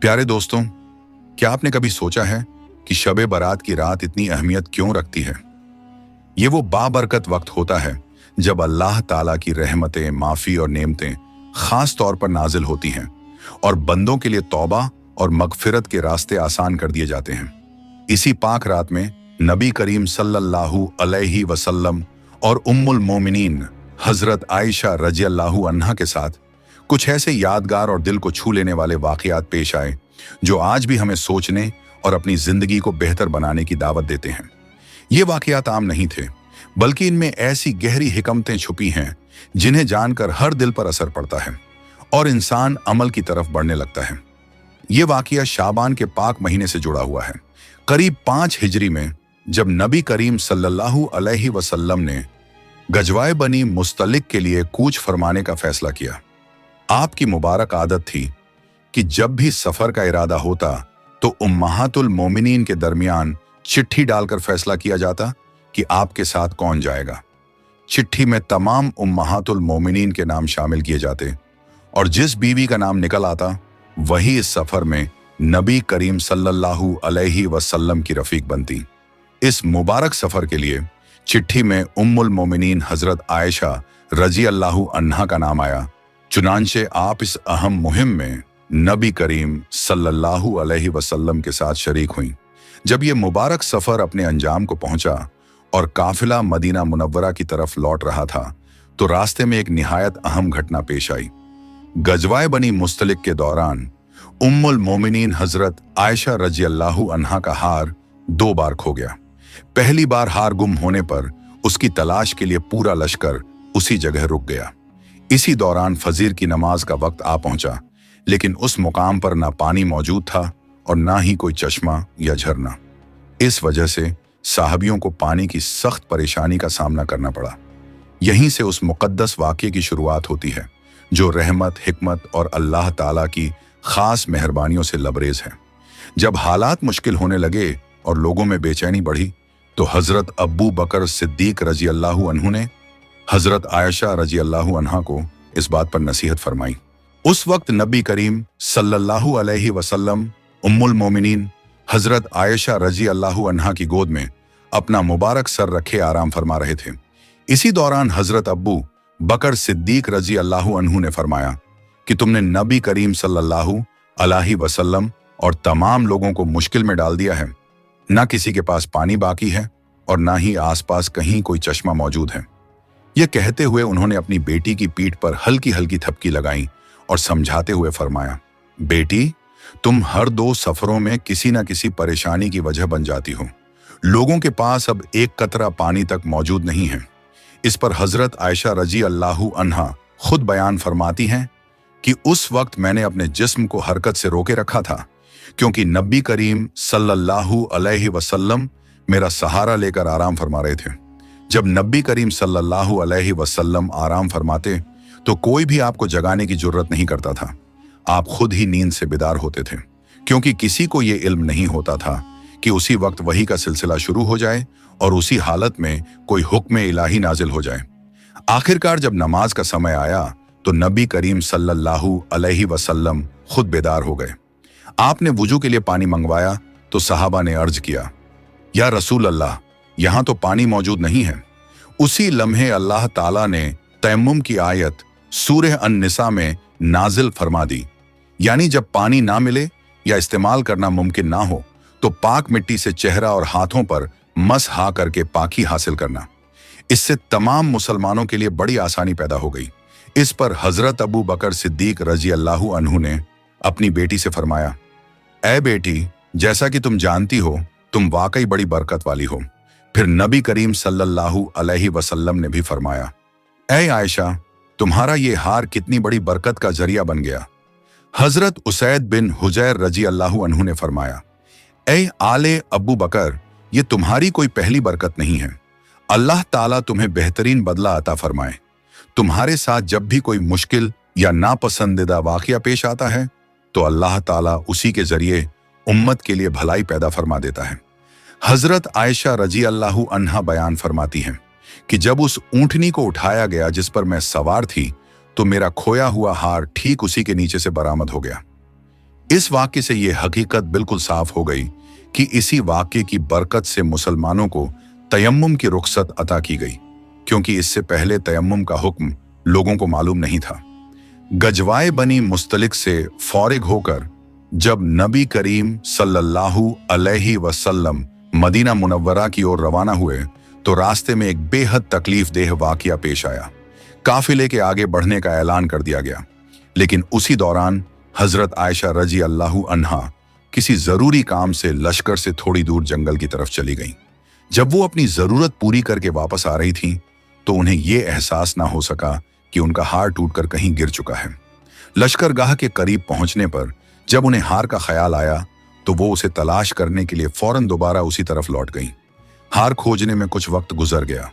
प्यारे दोस्तों, क्या आपने कभी सोचा है कि शब-ए बारात की रात इतनी अहमियत क्यों रखती है? ये वो बाबरकत वक्त होता है जब अल्लाह ताला की रहमतें, माफी और नेमतें खास तौर पर नाजिल होती हैं और बंदों के लिए तौबा और मगफिरत के रास्ते आसान कर दिए जाते हैं। इसी पाक रात में नबी करीम सल्लल्लाहु अलैहि वसल्लम और उम्मुल मोमिनीन हजरत आयशा रज़ियल्लाहु अन्हा के साथ कुछ ऐसे यादगार और दिल को छू लेने वाले वाकयात पेश आए जो आज भी हमें सोचने और अपनी जिंदगी को बेहतर बनाने की दावत देते हैं। ये वाकयात आम नहीं थे, बल्कि इनमें ऐसी गहरी हिकमतें छुपी हैं जिन्हें जानकर हर दिल पर असर पड़ता है और इंसान अमल की तरफ बढ़ने लगता है। ये वाकया शाबान के पाक महीने से जुड़ा हुआ है। करीब 5 हिजरी में जब नबी करीम सल्लल्लाहु अलैहि वसल्लम ने गजवाए बनी मुस्तलिक के लिए कूच फरमाने का फैसला किया। आपकी मुबारक आदत थी कि जब भी सफर का इरादा होता तो उम्महातुल मोमिनीन के दरमियान चिट्ठी डालकर फैसला किया जाता कि आपके साथ कौन जाएगा। चिट्ठी में तमाम उम्महातुल मोमिनीन के नाम शामिल किए जाते और जिस बीवी का नाम निकल आता वही इस सफर में नबी करीम सल्लल्लाहु अलैहि वसल्लम की रफीक बनती। इस मुबारक सफर के लिए चिट्ठी में उम्मुल मोमिनीन हजरत आयशा रज़ियल्लाहु अन्हा का नाम आया। चुनांचे आप इस अहम मुहिम में नबी करीम सल्लल्लाहु अलैहि वसल्लम के साथ शरीक हुई। जब ये मुबारक सफर अपने अंजाम को पहुंचा और काफिला मदीना मुनव्वरा की तरफ लौट रहा था तो रास्ते में एक निहायत अहम घटना पेश आई। गजवाए बनी मुस्तलिक के दौरान उम्मुल मोमिनीन हजरत आयशा रज़ियल्लाहु अन्हा का हार 2 बार खो गया। पहली बार हार गुम होने पर उसकी तलाश के लिए पूरा लश्कर उसी जगह रुक गया। इसी दौरान फजीर की नमाज का वक्त आ पहुंचा, लेकिन उस मुकाम पर ना पानी मौजूद था और ना ही कोई चश्मा या झरना। इस वजह से साहबियों को पानी की सख्त परेशानी का सामना करना पड़ा। यहीं से उस मुकद्दस वाक़ये की शुरुआत होती है जो रहमत, हिकमत और अल्लाह ताला की खास मेहरबानियों से लबरेज है। जब हालात मुश्किल होने लगे और लोगों में बेचैनी बढ़ी तो हजरत अब्बू बकर सिद्दीक रज़ियल्लाहु अन्हु ने हजरत आयशा रज़ियल्लाहु अन्हा को इस बात पर नसीहत फरमाई। उस वक्त नबी करीम सल्लल्लाहु अलैहि वसल्लम उम्मुल मोमिनीन हजरत आयशा रज़ियल्लाहु अन्हा की गोद में अपना मुबारक सर रखे आराम फरमा रहे थे। इसी दौरान हजरत अब्बू बकर सिद्दीक रज़ियल्लाहु अन्हु ने फरमाया कि तुमने नबी करीम सल्लल्लाहु अलैहि वसल्लम और तमाम लोगों को मुश्किल में डाल दिया है। ना किसी के पास पानी बाकी है और ना ही आसपास कहीं कोई चश्मा मौजूद है। यह कहते हुए उन्होंने अपनी बेटी की पीठ पर हल्की हल्की थपकी लगाई और समझाते हुए फरमाया, बेटी, तुम हर 2 सफरों में किसी न किसी परेशानी की वजह बन जाती हो। लोगों के पास अब एक कतरा पानी तक मौजूद नहीं है। इस पर हजरत आयशा रज़ियल्लाहु अन्हा खुद बयान फरमाती हैं कि उस वक्त मैंने अपने जिस्म को हरकत से रोके रखा था क्योंकि नबी करीम सल्लल्लाहु अलैहि वसल्लम मेरा सहारा लेकर आराम फरमा रहे थे। जब नबी करीम सल्लल्लाहु अलैहि वसल्लम आराम फरमाते तो कोई भी आपको जगाने की जरूरत नहीं करता था। आप खुद ही नींद से बेदार होते थे क्योंकि किसी को ये इल्म नहीं होता था कि उसी वक्त वही का सिलसिला शुरू हो जाए और उसी हालत में कोई हुक्म इलाही नाजिल हो जाए। आखिरकार जब नमाज का समय आया तो नबी करीम सल्लल्लाहु अलैहि वसल्लम खुद बेदार हो गए। आपने वुजू के लिए पानी मंगवाया तो सहाबा ने अर्ज किया, या रसूल अल्लाह, यहाँ तो पानी मौजूद नहीं है। उसी लम्हे अल्लाह ताला ने तयम्मुम की आयत सूरह अन-निसा में नाजिल फरमा दी, यानी जब पानी ना मिले या इस्तेमाल करना मुमकिन ना हो तो पाक मिट्टी से चेहरा और हाथों पर मसहा करके पाकी हासिल करना। इससे तमाम मुसलमानों के लिए बड़ी आसानी पैदा हो गई। इस पर हजरत अबू बकर सिद्दीक रज़ियल्लाहु अन्हु ने अपनी बेटी से फरमाया, ऐ बेटी, जैसा कि तुम जानती हो तुम वाकई बड़ी बरकत वाली हो। फिर नबी करीम सल्लल्लाहु अलैहि वसल्लम ने भी फरमाया, ऐ आयशा, तुम्हारा ये हार कितनी बड़ी बरकत का जरिया बन गया। हजरत उसैद बिन हुजैर रज़ियल्लाहु अन्हु ने फरमाया, ऐ आले अब्बू बकर, ये तुम्हारी कोई पहली बरकत नहीं है। अल्लाह ताला तुम्हें बेहतरीन बदला अता फरमाए। तुम्हारे साथ जब भी कोई मुश्किल या नापसंदीदा वाकया पेश आता है तो अल्लाह ताला उसी के जरिए उम्मत के लिए भलाई पैदा फरमा देता है। हजरत आयशा रज़ियल्लाहु अन्हा बयान फरमाती हैं कि जब उस ऊंटनी को उठाया गया जिस पर मैं सवार थी तो मेरा खोया हुआ हार ठीक उसी के नीचे से बरामद हो गया। इस वाक्य से यह हकीकत बिल्कुल साफ हो गई कि इसी वाक्य की बरकत से मुसलमानों को तयम्मुम की रुखसत अता की गई, क्योंकि इससे पहले तयम्मुम का हुक्म लोगों को मालूम नहीं था। गजवाए बनी मुस्तलिक से फौरिग होकर जब नबी करीम सल्लल्लाहु अलैहि वसल्लम मदीना मुनव्वरा की ओर रवाना हुए तो रास्ते में एक बेहद तकलीफ देह वाकया पेश आया। काफिले के आगे बढ़ने का ऐलान कर दिया गया, लेकिन उसी दौरान हजरत आयशा रजी अल्लाहु अन्हा किसी जरूरी काम से लश्कर से थोड़ी दूर जंगल की तरफ चली गईं। जब वो अपनी जरूरत पूरी करके वापस आ रही थीं, तो उन्हें यह एहसास ना हो सका कि उनका हार टूटकर कहीं गिर चुका है। लश्करगाह के करीब पहुंचने पर जब उन्हें हार का ख्याल आया तो वो उसे तलाश करने के लिए फौरन दोबारा उसी तरफ लौट गईं। हार खोजने में कुछ वक्त गुजर गया।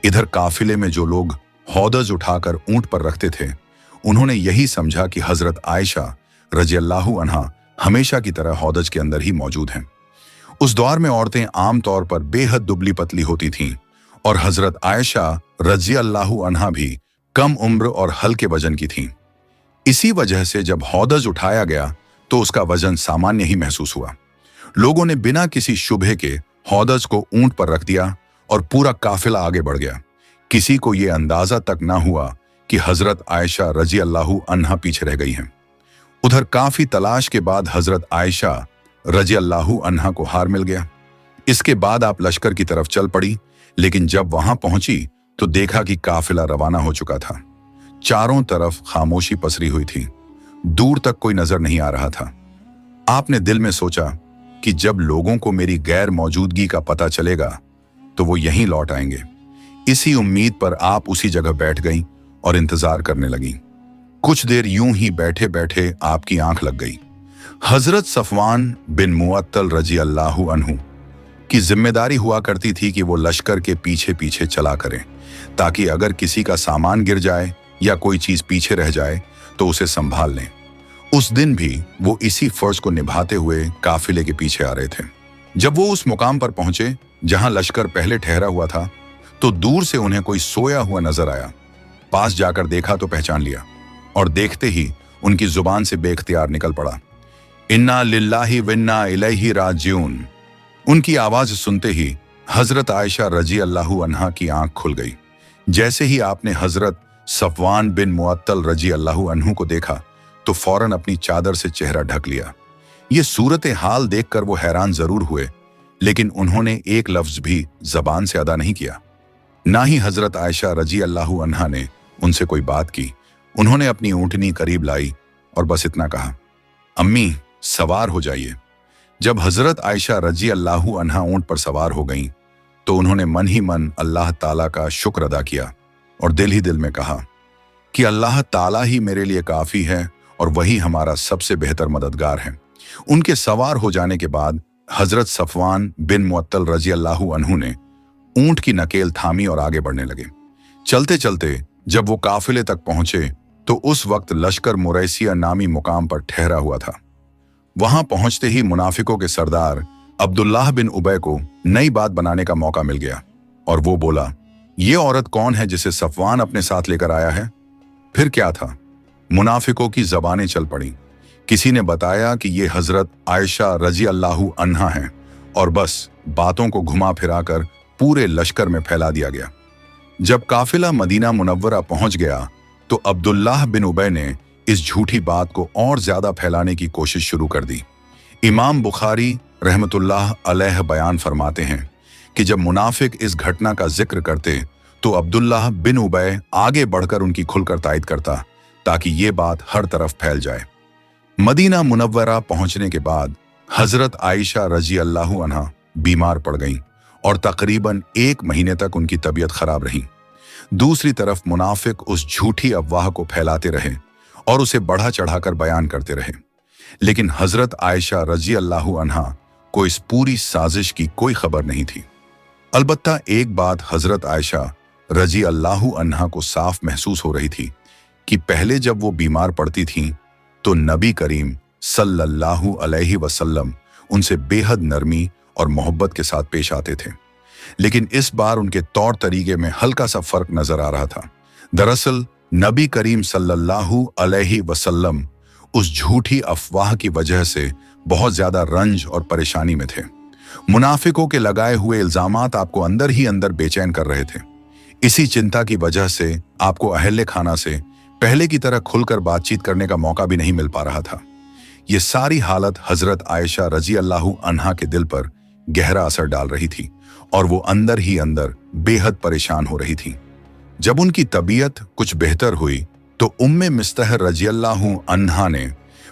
इधर काफिले में जो लोग हौदज उठाकर ऊंट पर रखते थे, उन्होंने यही समझा कि हजरत आयशा रजी अल्लाहु अन्हा हमेशा की तरह हौदज के अंदर ही मौजूद हैं। उस दौर में औरतें आमतौर पर बेहद दुबली पतली होती थीं और हजरत आयशा रजी अल्लाहु अन्हा भी कम उम्र और हल्के वजन की थीं। इसी वजह से जब हौदज उठाया गया तो उसका वजन सामान्य ही महसूस हुआ। लोगों ने बिना किसी शुबहे के हौदज को ऊंट पर रख दिया और पूरा काफिला आगे बढ़ गया। किसी को यह अंदाजा तक ना हुआ कि हजरत आयशा रजी अल्लाहु अन्हा पीछे रह गई हैं। उधर काफी तलाश के बाद हजरत आयशा रजी अल्लाहु अन्हा को हार मिल गया। इसके बाद आप लश्कर की तरफ चल पड़ी, लेकिन जब वहां पहुंची तो देखा कि काफिला रवाना हो चुका था। चारों तरफ खामोशी पसरी हुई थी, दूर तक कोई नजर नहीं आ रहा था। आपने दिल में सोचा कि जब लोगों को मेरी गैर मौजूदगी का पता चलेगा तो वो यहीं लौट आएंगे। इसी उम्मीद पर आप उसी जगह बैठ गईं और इंतजार करने लगीं। कुछ देर यूं ही बैठे बैठे आपकी आंख लग गई। हजरत सफवान बिन मुअत्तल रजी अल्लाहु अन्हु की जिम्मेदारी हुआ करती थी कि वो लश्कर के पीछे पीछे चला करें, ताकि अगर किसी का सामान गिर जाए या कोई चीज पीछे रह जाए तो उसे संभाल लें। उस दिन भी वो इसी फर्ज को निभाते हुए काफिले के पीछे आ रहे थे। जब वो उस मुकाम पर पहुंचे जहां लश्कर पहले ठहरा हुआ था, तो दूर से उन्हें कोई सोया हुआ नजर आया। पास जाकर देखा तो पहचान लिया, और देखते ही उनकी जुबान से बेख्तियार निकल पड़ा, इन्ना लिल्लाहि व इन्ना इलैहि राजिऊन। उनकी आवाज सुनते ही हजरत आयशा रजी अल्लाहु अन्हा की आंख खुल गई। जैसे ही आपने हजरत सफवान बिन मुअत्तल रजी अल्लाहु अन्हु को देखा तो फौरन अपनी चादर से चेहरा ढक लिया। ये सूरत हाल देखकर वो हैरान जरूर हुए, लेकिन उन्होंने एक लफ्ज भी जबान से अदा नहीं किया। ना ही हजरत आयशा रजी अल्लाहु अन्हा ने उनसे कोई बात की। उन्होंने अपनी ऊंटनी करीब लाई और बस इतना कहा, अम्मी सवार हो जाइए। जब हजरत आयशा रजी अल्लाहु अन्हा ऊंट पर सवार हो गईं, तो उन्होंने मन ही मन अल्लाह ताला का शुक्र अदा किया और दिल ही दिल में कहा कि अल्लाह ताला ही मेरे लिए काफी है और वही हमारा सबसे बेहतर मददगार है। उनके सवार हो जाने के बाद हजरत सफवान बिन मुअत्तल रजी अल्लाहु अन्हु ने ऊंट की नकेल थामी और आगे बढ़ने लगे। चलते चलते जब वो काफिले तक पहुंचे तो उस वक्त लश्कर मुरैसिया नामी मुकाम पर ठहरा हुआ था। वहां पहुंचते ही मुनाफिकों के सरदार अब्दुल्लाह बिन उबय को नई बात बनाने का मौका मिल गया, और वो बोला, ये औरत कौन है जिसे सफवान अपने साथ लेकर आया है? फिर क्या था? मुनाफिकों की जबानें चल पड़ी। किसी ने बताया कि ये हजरत आयशा रजी अल्लाहु अन्हा हैं, और बस बातों को घुमा फिराकर पूरे लश्कर में फैला दिया गया। जब काफिला मदीना मुनव्वरा पहुंच गया तो अब्दुल्लाह बिन उबय ने इस झूठी बात को और ज्यादा फैलाने की कोशिश शुरू कर दी। इमाम बुखारी रहमतुल्लाह अलैह बयान फरमाते हैं कि जब मुनाफिक इस घटना का जिक्र करते तो अब्दुल्लाह बिन उबय आगे बढ़कर उनकी खुलकर तायद करता, ताकि ये बात हर तरफ फैल जाए। मदीना मुनव्वरा पहुंचने के बाद हजरत आयशा रजी अल्लाहु अन्हा बीमार पड़ गईं और तकरीबन 1 महीने तक उनकी तबीयत खराब रही। दूसरी तरफ मुनाफिक उस झूठी अफवाह को फैलाते रहे और उसे बढ़ा चढ़ाकर बयान करते रहे, लेकिन हजरत आयशा रजी अल्लाहु अन्हा को इस पूरी साजिश की कोई खबर नहीं थी। अलबत्ता एक बात हजरत आयशा रजी अल्लाहु अन्हा को साफ महसूस हो रही थी कि पहले जब वो बीमार पड़ती थीं तो नबी करीम सल्लल्लाहु अलैहि वसल्लम उनसे बेहद नरमी और मोहब्बत के साथ पेश आते थे, लेकिन इस बार उनके तौर तरीके में हल्का सा फर्क नजर आ रहा था। दरअसल नबी करीम सल्लल्लाहु अलैहि वसल्लम उस झूठी अफवाह की वजह से बहुत ज्यादा रंज और परेशानी में थे। मुनाफिकों के लगाए हुए इल्जामात आपको अंदर ही अंदर बेचैन कर रहे थे। इसी चिंता की वजह से आपको अहले खाना से पहले की तरह खुलकर बातचीत करने का मौका भी नहीं मिल पा रहा था। ये सारी हालत हजरत आयशा रजी अल्लाहु अन्हा के दिल पर गहरा असर डाल रही थी और वो अंदर ही अंदर बेहद परेशान हो रही थी। जब उनकी तबीयत कुछ बेहतर हुई तो उम्मे मिस्तह रजी अल्लाहु अन्हा ने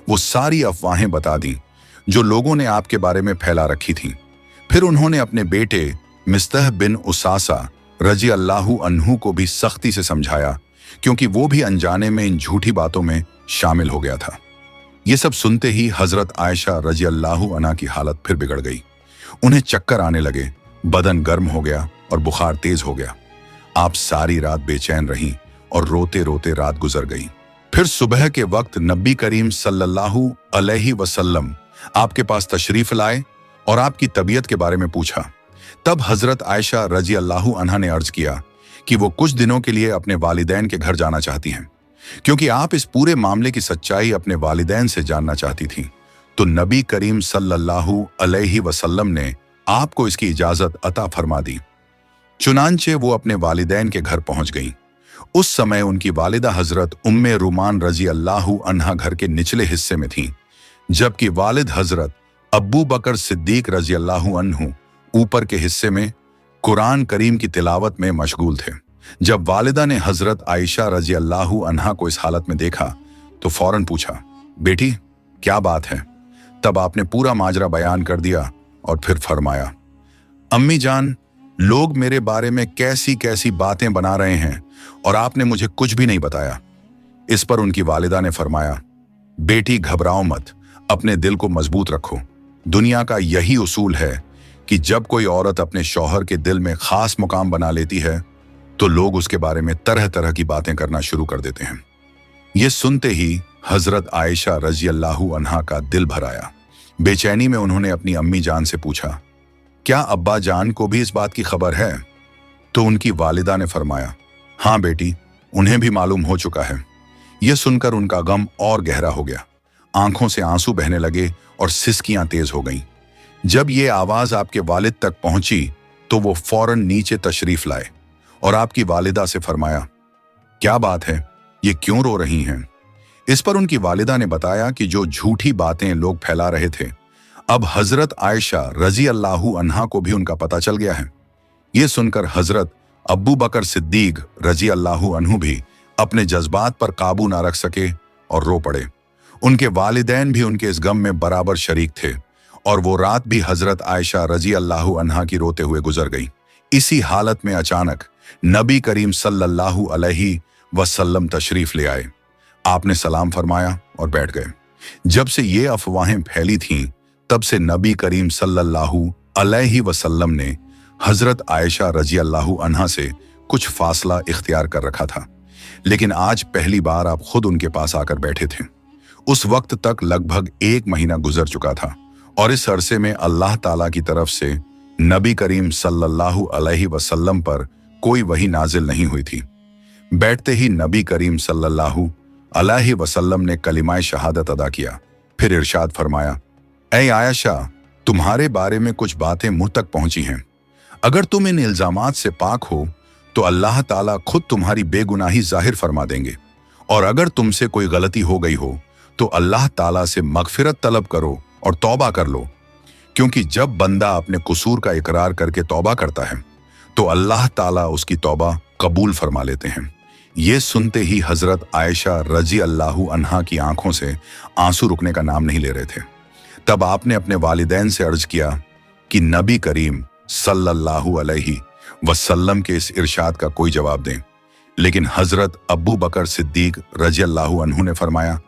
वो सारी अफवाहें बता दी जो लोगों ने आपके बारे में फैला रखी थी। फिर उन्होंने अपने बेटे मिस्तह बिन उसासा रजी अल्लाहु अन्हु को भी सख्ती से समझाया, क्योंकि वो भी अनजाने में इन झूठी बातों में शामिल हो गया था। ये सब सुनते ही हजरत आयशा रजी अल्लाहु अन्हा की हालत फिर बिगड़ गई। उन्हें चक्कर आने लगे, बदन गर्म हो गया और बुखार तेज हो गया। आप सारी रात बेचैन रहीं और रोते रोते रात गुजर गई। फिर सुबह के वक्त नबी करीम सल्लल्लाहु अलैहि वसल्लम आपके पास तशरीफ लाए और आपकी तबीयत के बारे में पूछा। तब हजरत आयशा रजी अल्लाहु अन्हा ने अर्ज किया कि वो कुछ दिनों के लिए अपने वालिदैन के घर जाना चाहती हैं, क्योंकि आप इस पूरे मामले की सच्चाई अपने वालिदैन से जानना चाहती थी। तो नबी करीम सल्लल्लाहु अलैहि वसल्लम ने आपको इसकी इजाजत अता फरमा दी। चुनांचे वो अपने वालिदैन के घर पहुंच गईं। उस समय उनकी वालिदा हजरत उम्मे रुमान रजी अल्लाहु अन्हा घर के निचले हिस्से में थीं, जबकि वालिद हजरत अब्बू बकर सिद्दीक रजी अल्लाहु अन्हु ऊपर के हिस्से में कुरान करीम की तिलावत में मशगूल थे। जब वालिदा ने हजरत आयशा रजी अल्लाहु अन्हा को इस हालत में देखा तो फौरन पूछा, बेटी क्या बात है? तब आपने पूरा माजरा बयान कर दिया और फिर फरमाया, अम्मी जान, लोग मेरे बारे में कैसी कैसी बातें बना रहे हैं और आपने मुझे कुछ भी नहीं बताया। इस पर उनकी वालिदा ने फरमाया, बेटी घबराओ मत, अपने दिल को मजबूत रखो। दुनिया का यही उसूल है कि जब कोई औरत अपने शौहर के दिल में खास मुकाम बना लेती है तो लोग उसके बारे में तरह तरह की बातें करना शुरू कर देते हैं। ये सुनते ही हजरत आयशा रजी अल्लाहु अन्हा का दिल भर आया। बेचैनी में उन्होंने अपनी अम्मी जान से पूछा, क्या अब्बा जान को भी इस बात की खबर है? तो उनकी वालिदा ने फरमाया, हाँ बेटी, उन्हें भी मालूम हो चुका है। यह सुनकर उनका गम और गहरा हो गया। आंखों से आंसू बहने लगे और सिसकियां तेज हो गईं। जब ये आवाज आपके वालिद तक पहुंची तो वो फौरन नीचे तशरीफ लाए और आपकी वालिदा से फरमाया, क्या बात है, ये क्यों रो रही हैं? इस पर उनकी वालिदा ने बताया कि जो झूठी बातें लोग फैला रहे थे, अब हजरत आयशा रजी अल्लाहु अन्हा को भी उनका पता चल गया है। ये सुनकर हजरत अब्बू बकर सिद्दीक रजी अल्लाहु अन्हु भी अपने जज्बात पर काबू ना रख सके और रो पड़े। उनके वालिदैन भी उनके इस गम में बराबर शरीक थे और वो रात भी हजरत आयशा रजी अल्लाहु अन्हा की रोते हुए गुजर गई। इसी हालत में अचानक नबी करीम सल्लल्लाहु अलैहि वसल्लम तशरीफ ले आए। आपने सलाम फरमाया और बैठ गए। जब से ये अफवाहें फैली थीं, तब से नबी करीम सल्लल्लाहु अलैहि वसल्लम ने हजरत आयशा रजी अल्लाहु अन्हा से कुछ फासला इख्तियार कर रखा था, लेकिन आज पहली बार आप खुद उनके पास आकर बैठे थे। उस वक्त तक लगभग 1 महीना गुजर चुका था और इस अरसे में अल्लाह ताला की तरफ से नबी करीम सल्लल्लाहु अलैहि वसल्लम पर कोई वही नाजिल नहीं हुई थी। बैठते ही नबी करीम सल्लल्लाहु अलैहि वसल्लम ने कलिमाए शहादत अदा किया। फिर इरशाद फरमाया, ऐ आयशा, तुम्हारे बारे में कुछ बातें मुझ तक पहुंची हैं। अगर तुम इन इल्जामात से पाक हो तो अल्लाह ताला खुद तुम्हारी बेगुनाही जाहिर फरमा देंगे, और अगर तुमसे कोई गलती हो गई हो तो अल्लाह ताला से मगफिरत तलब करो और तौबा कर लो, क्योंकि जब बंदा अपने कसूर का इकरार करके तौबा करता है तो अल्लाह ताला उसकी तौबा कबूल फरमा लेते हैं। ये सुनते ही हजरत आयशा रजी अल्लाहु अन्हा की आंखों से आंसू रुकने का नाम नहीं ले रहे थे। तब आपने अपने वालिदैन से अर्ज किया कि नबी करीम सल्लल्लाहु अलैहि वसल्लम के इस इरशाद का कोई जवाब दें, लेकिन हजरत अब्बू बकर सिद्दीक रजी अल्लाहु अन्हु ने फरमाया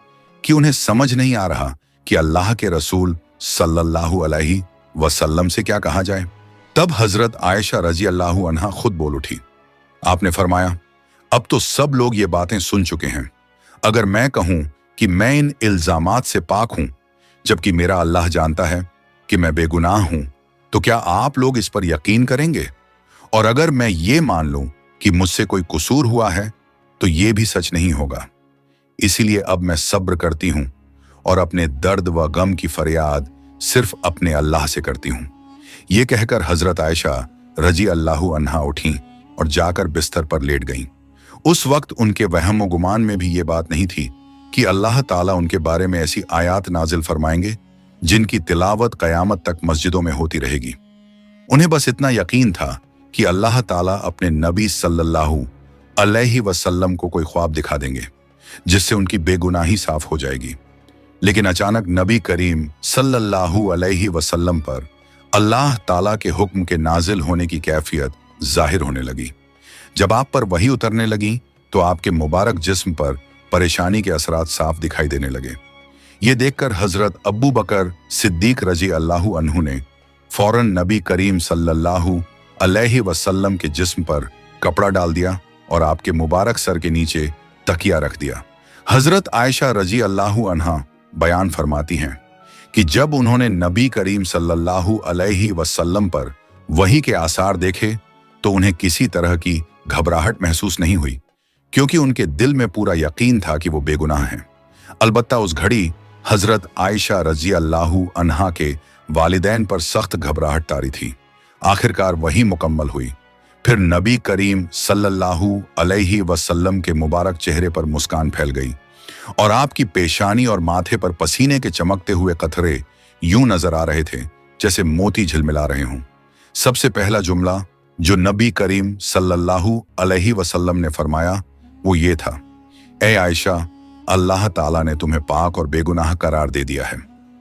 कि उन्हें समझ नहीं आ रहा कि अल्लाह के रसूल सल्लल्लाहु अलैहि वसल्लम से क्या कहा जाए। तब हजरत आयशा रजी अल्लाहु अन्हा खुद बोल उठी। आपने फरमाया, अब तो सब लोग ये बातें सुन चुके हैं। अगर मैं कहूं कि मैं इन इल्जामात से पाक हूं, जबकि मेरा अल्लाह जानता है कि मैं बेगुनाह हूं, तो क्या आप लोग इस पर यकीन करेंगे? और अगर मैं ये मान लूं कि मुझसे कोई कसूर हुआ है तो ये भी सच नहीं होगा। इसीलिए अब मैं सब्र करती हूं और अपने दर्द व गम की फरियाद सिर्फ अपने अल्लाह से करती हूँ। ये कहकर हजरत आयशा रजी अल्लाहु अन्हा उठी और जाकर बिस्तर पर लेट गईं। उस वक्त उनके वहम व गुमान में भी ये बात नहीं थी कि अल्लाह ताला उनके बारे में ऐसी आयात नाजिल फरमाएंगे जिनकी तिलावत कयामत तक मस्जिदों में होती रहेगी। उन्हें बस इतना यकीन था कि अल्लाह ताला अपने नबी सल्लल्लाहु अलैहि वसल्लम को कोई ख्वाब दिखा देंगे जिससे उनकी बेगुनाही साफ हो जाएगी। लेकिन अचानक नबी करीम सल्लल्लाहु अलैहि वसल्लम पर अल्लाह ताला के हुक्म के नाजिल होने की कैफियत जाहिर होने लगी। जब आप पर वही उतरने लगी तो आपके मुबारक जिस्म पर परेशानी के असरात साफ दिखाई देने लगे। ये देखकर हजरत अब्बू बकर सिद्दीक रजी अल्लाहु अन्हु ने फौरन नबी करीम सल्लल्लाहु अलैहि वसल्लम के जिस्म पर कपड़ा डाल दिया और आपके मुबारक सर के नीचे तकिया रख दिया। हजरत आयशा रजी अल्लाहु अन्हा बयान फरमाती हैं कि जब उन्होंने नबी करीम सल्लल्लाहु अलैहि वसल्लम पर वही के आसार देखे तो उन्हें किसी तरह की घबराहट महसूस नहीं हुई, क्योंकि उनके दिल में पूरा यकीन था कि वो बेगुनाह हैं। अलबत्ता उस घड़ी हजरत आयशा रजी अल्लाहु अन्हा के वालिदैन पर सख्त घबराहट तारी थी। आखिरकार वही मुकम्मल हुई। फिर नबी करीम सल्लल्लाहु अलैहि वसल्लम के मुबारक चेहरे पर मुस्कान फैल गई और आपकी पेशानी और माथे पर पसीने के चमकते हुए कतरे यूं नजर आ रहे थे जैसे मोती झिलमिला रहे हों। सबसे पहला जुमला जो नबी करीम सल्लल्लाहु अलैहि वसल्लम ने फरमाया वो ये था, ए आयशा, अल्लाह ताला ने तुम्हें पाक और बेगुनाह करार दे दिया है।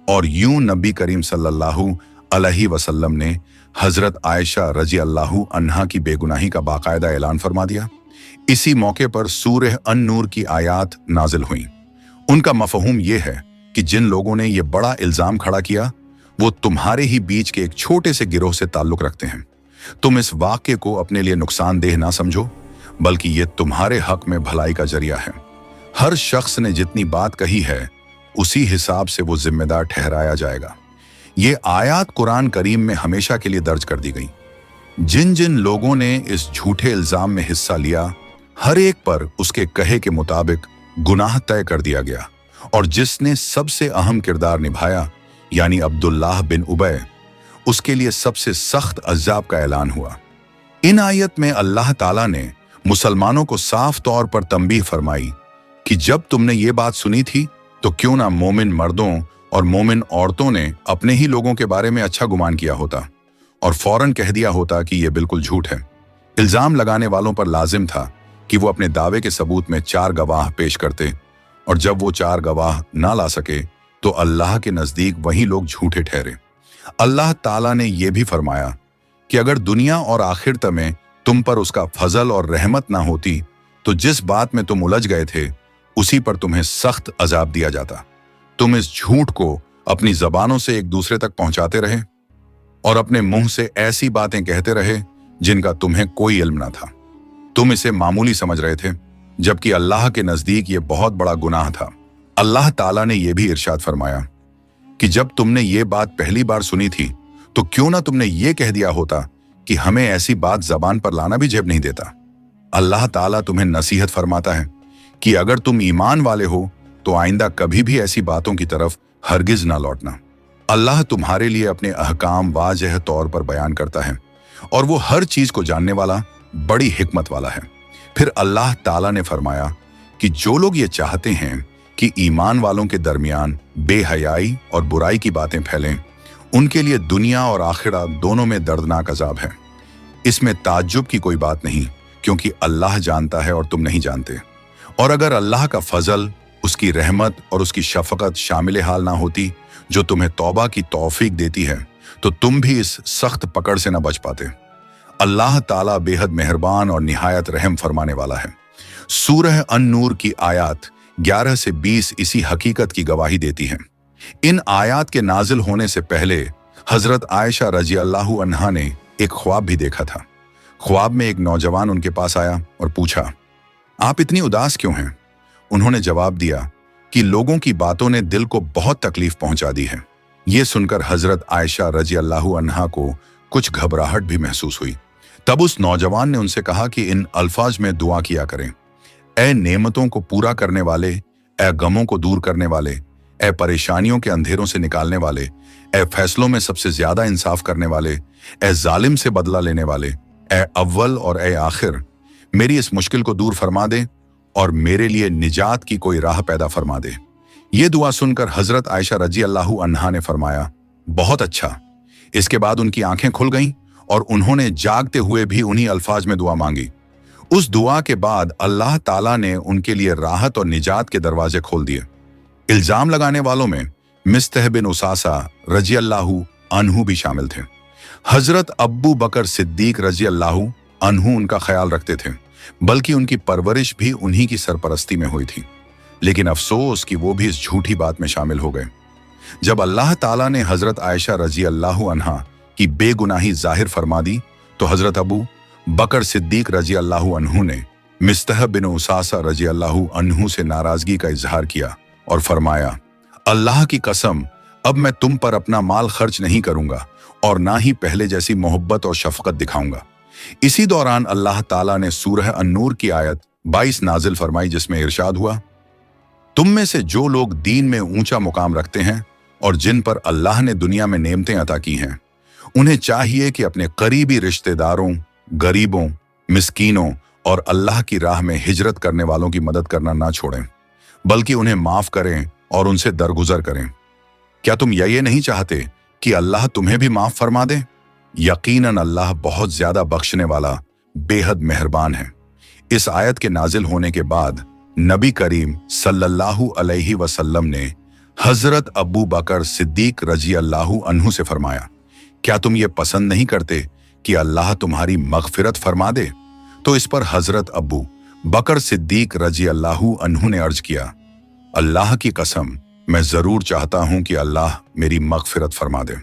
और यूं नबी करीम सल्लल्लाहु अलैहि वसल्लम ने हजरत आयशा रजी अल्लाहु अन्हा की बेगुनाही का बाकायदा ऐलान फरमा दिया। इसी मौके पर सूरह अन-नूर की आयात नाजिल हुई। उनका मफहूम यह है कि जिन लोगों ने यह बड़ा इल्जाम खड़ा किया वो तुम्हारे ही बीच के एक छोटे से गिरोह से ताल्लुक रखते हैं। तुम इस वाक़े को अपने लिए नुकसानदेह ना समझो, बल्कि ये तुम्हारे हक में भलाई का जरिया है। हर शख्स ने जितनी बात कही है उसी हिसाब से वो जिम्मेदार ठहराया जाएगा। ये आयात कुरान करीम में हमेशा के लिए दर्ज कर दी गई। जिन जिन लोगों ने इस झूठे इल्जाम में हिस्सा लिया, हर एक पर उसके कहे के मुताबिक गुनाह तय कर दिया गया, और जिसने सबसे अहम किरदार निभाया यानी अब्दुल्लाह बिन उबय, उसके लिए सबसे सख्त अज़ाब का ऐलान हुआ। इन आयत में अल्लाह ताला ने मुसलमानों को साफ तौर पर तंबीह फरमाई कि जब तुमने ये बात सुनी थी तो क्यों ना मोमिन मर्दों और मोमिन औरतों ने अपने ही लोगों के बारे में अच्छा गुमान किया होता और फौरन कह दिया होता कि यह बिल्कुल झूठ है। इल्जाम लगाने वालों पर लाजिम था कि वो अपने दावे के सबूत में 4 गवाह पेश करते, और जब वो 4 गवाह ना ला सके तो अल्लाह के नजदीक वही लोग झूठे ठहरे। अल्लाह ताला ने यह भी फरमाया कि अगर दुनिया और आखिरत में तुम पर उसका फजल और रहमत ना होती तो जिस बात में तुम उलझ गए थे उसी पर तुम्हें सख्त अजाब दिया जाता। तुम इस झूठ को अपनी जबानों से एक दूसरे तक पहुंचाते रहे और अपने मुंह से ऐसी बातें कहते रहे जिनका तुम्हें कोई इल्म ना था। तुम इसे मामूली समझ रहे थे, जबकि अल्लाह के नजदीक यह बहुत बड़ा गुनाह था। अल्लाह ताला ने यह भी इरशाद फरमाया कि जब तुमने ये बात पहली बार सुनी थी तो क्यों ना तुमने ये कह दिया होता कि हमें ऐसी बात जबान पर लाना भी जेब नहीं देता। अल्लाह ताला तुम्हें नसीहत फरमाता है कि अगर तुम ईमान वाले हो तो आइंदा कभी भी ऐसी बातों की तरफ हरगिज ना लौटना। अल्लाह तुम्हारे लिए अपने अहकाम वाज़ेह तौर पर बयान करता है और वो हर चीज को जानने वाला बड़ी हिकमत वाला है। फिर अल्लाह ताला ने फरमाया कि जो लोग ये चाहते हैं कि ईमान वालों के दरमियान बेहयाई और बुराई की बातें फैलें, उनके लिए दुनिया और आखिरत दोनों में दर्दनाक अजाब है। इसमें ताज्जुब की कोई बात नहीं, क्योंकि अल्लाह जानता है और तुम नहीं जानते। और अगर अल्लाह का फजल, उसकी रहमत और उसकी शफकत शामिल हाल ना होती जो तुम्हें तौबा की तौफीक देती है, तो तुम भी इस सख्त पकड़ से न बच पाते। अल्लाह ताला बेहद मेहरबान और निहायत रहम फरमाने वाला है। सूरह अन-नूर की आयत 11 से 20 इसी हकीकत की गवाही देती हैं। इन आयत के नाजिल होने से पहले हजरत आयशा रजी अल्लाहु अन्हा ने एक ख्वाब भी देखा था। ख्वाब में एक नौजवान उनके पास आया और पूछा, आप इतनी उदास क्यों हैं? उन्होंने जवाब दिया कि लोगों की बातों ने दिल को बहुत तकलीफ पहुंचा दी है। ये सुनकर हजरत आयशा रजी अल्लाहु अन्हा को कुछ घबराहट भी महसूस हुई। तब उस नौजवान ने उनसे कहा कि इन अल्फाज में दुआ किया करें, ए नेमतों को पूरा करने वाले, ए गमों को दूर करने वाले, ए परेशानियों के अंधेरों से निकालने वाले, ए फैसलों में सबसे ज्यादा इंसाफ करने वाले, ए जालिम से बदला लेने वाले, ए अव्वल और ए आखिर, मेरी इस मुश्किल को दूर फरमा दे और मेरे लिए निजात की कोई राह पैदा फरमा दे। ये दुआ सुनकर हजरत आयशा रजी अल्लाहु अन्हा ने फरमाया, बहुत अच्छा। इसके बाद उनकी आंखें खुल गईं और उन्होंने जागते हुए भी उन्हीं अल्फाज में दुआ मांगी। उस दुआ के बाद अल्लाह ताला ने उनके लिए राहत और निजात के दरवाजे खोल दिए। इल्जाम लगाने वालों में मिस्तह बिन उसासा रजी अल्लाहु अन्हु भी शामिल थे। हजरत अब्बू बकर सिद्दीक रजी अल्लाहु अन्हु उनका ख्याल रखते थे, बल्कि उनकी परवरिश भी उन्हीं की सरपरस्ती में हुई थी। लेकिन अफसोस कि वो भी इस झूठी बात में शामिल हो गए। जब अल्लाह ताला ने हजरत आयशा रजी अल्लाहु अन्हा की बेगुनाही जाहिर फरमा दी, तो हजरत अबू बकर सिद्दीक रजी अल्लाहु अन्हु ने मिस्तह बिन उसासा रजी अल्लाहु अन्हु से नाराजगी का इजहार किया और फरमाया, अल्लाह की कसम, अब मैं तुम पर अपना माल खर्च नहीं करूंगा और ना ही पहले जैसी मोहब्बत और शफकत दिखाऊंगा। इसी दौरान अल्लाह ताला ने सूरह अन-नूर की आयत 22 नाजिल फरमाई, जिसमें इरशाद हुआ, तुम में से जो लोग दीन में ऊंचा मुकाम रखते हैं और जिन पर अल्लाह ने दुनिया में नेमतें अता की हैं, उन्हें चाहिए कि अपने करीबी रिश्तेदारों, गरीबों, मिस्कीनों और अल्लाह की राह में हिजरत करने वालों की मदद करना ना छोड़ें, बल्कि उन्हें माफ करें और उनसे दरगुजर करें। क्या तुम ये नहीं चाहते कि अल्लाह तुम्हें भी माफ फरमा दे? यकीनन अल्लाह बहुत ज्यादा बख्शने वाला, बेहद मेहरबान है। इस आयत के नाजिल होने के बाद नबी करीम सल्लल्लाहु अलैहि वसल्लम ने हजरत अबू बकर सिद्दीक रजी अल्लाहु अन्हु से फरमाया, क्या तुम ये पसंद नहीं करते कि अल्लाह तुम्हारी मगफिरत फरमा दे? तो इस पर हजरत अबू बकर सिद्दीक रजी अल्लाहु अन्हु ने अर्ज किया, अल्लाह की कसम, मैं जरूर चाहता हूं कि अल्लाह मेरी मगफिरत फरमा दे।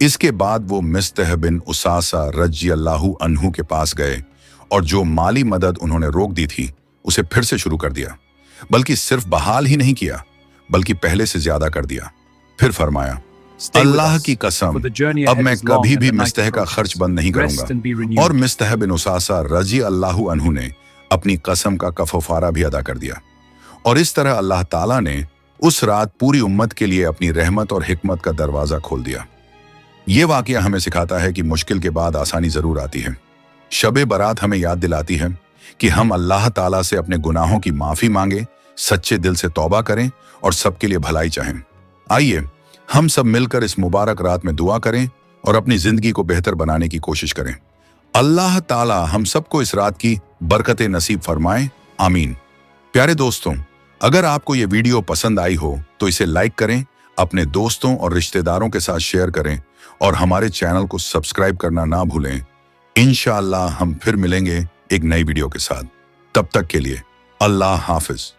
इसके बाद वो मिस्तह बिन उसासा रजी अल्लाहु अन्हु के पास गए और जो माली मदद उन्होंने रोक दी थी उसे फिर से शुरू कर दिया, बल्कि सिर्फ बहाल ही नहीं किया बल्कि पहले से ज्यादा कर दिया। फिर फरमाया, अल्लाह की कसम, अब मैं कभी भी मिस्तह का खर्च बंद नहीं करूंगा। और मिस्तह बिन उसासा रजी अल्लाहु अन्हु ने अपनी कसम का कफारा भी अदा कर दिया। और इस तरह अल्लाह ताला ने उस रात पूरी उम्मत के लिए अपनी रहमत और हिकमत का दरवाजा खोल दिया। ये वाकया हमें सिखाता है कि मुश्किल के बाद आसानी जरूर आती है। शबे बारात हमें याद दिलाती है कि हम अल्लाह ताला से अपने गुनाहों की माफी मांगे, सच्चे दिल से तौबा करें और सबके लिए भलाई चाहें। आइए हम सब मिलकर इस मुबारक रात में दुआ करें और अपनी जिंदगी को बेहतर बनाने की कोशिश करें। अल्लाह ताला हम सबको इस रात की बरकतें नसीब फरमाए, आमीन। प्यारे दोस्तों, अगर आपको ये वीडियो पसंद आई हो तो इसे लाइक करें, अपने दोस्तों और रिश्तेदारों के साथ शेयर करें और हमारे चैनल को सब्सक्राइब करना ना भूलें। इंशाअल्लाह हम फिर मिलेंगे एक नई वीडियो के साथ। तब तक के लिए अल्लाह हाफिज।